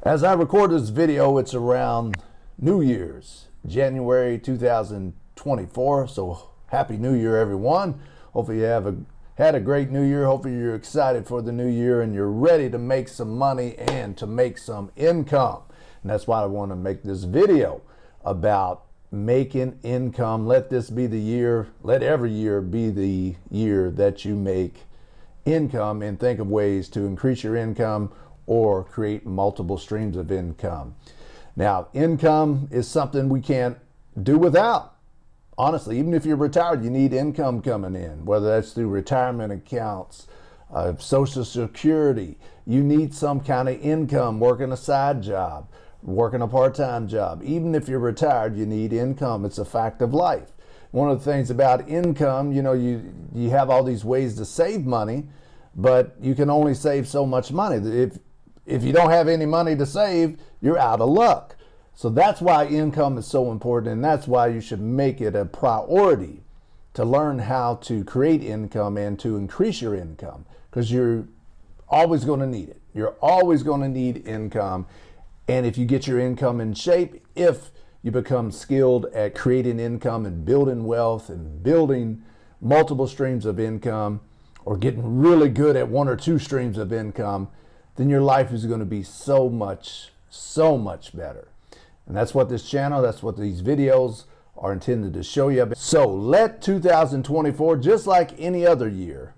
As I record this video, it's around New Year's, January 2024. So Happy New Year, everyone. Hopefully you had a great New Year. Hopefully you're excited for the new year and you're ready to make some money and to make some income. And that's why I want to make this video about making income. Let this be the year, let every year be the year that you make income and think of ways to increase your income or create multiple streams of income. Now, income is something we can't do without. Honestly, even if you're retired, you need income coming in, whether that's through retirement accounts, Social Security. You need some kind of income, working a side job, working a part-time job. Even if you're retired, you need income. It's a fact of life. One of the things about income, you have all these ways to save money, but you can only save so much money. If you don't have any money to save, you're out of luck. So that's why income is so important, and that's why you should make it a priority to learn how to create income and to increase your income, because you're always going to need it. You're always going to need income. And if you get your income in shape, if you become skilled at creating income and building wealth and building multiple streams of income, or getting really good at one or two streams of income, then your life is going to be so much better. And that's what this channel, that's what these videos are intended to show you. So let 2024, just like any other year,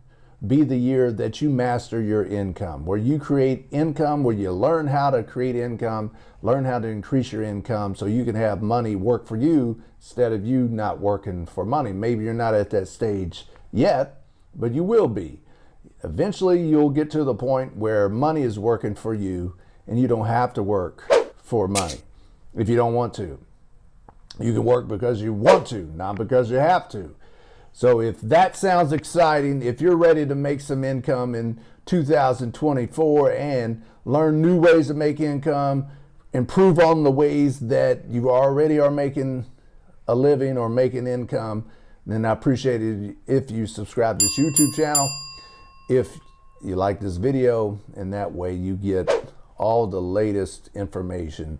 be the year that you master your income, where you create income, where you learn how to create income, learn how to increase your income so you can have money work for you instead of you not working for money. Maybe you're not at that stage yet, but you will be. Eventually you'll get to the point where money is working for you and you don't have to work for money if you don't want to. You can work because you want to, not because you have to. So if that sounds exciting, if you're ready to make some income in 2024 and learn new ways to make income, improve on the ways that you already are making a living or making income, then I appreciate it if you subscribe to this YouTube channel, if you like this video, and that way you get all the latest information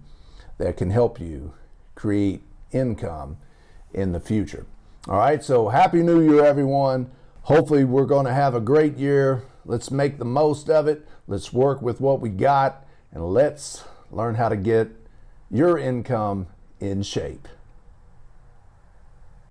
that can help you create income in the future. All right, so Happy New Year, everyone. Hopefully we're going to have a great year. Let's make the most of it. Let's work with what we got, and let's learn how to get your income in shape.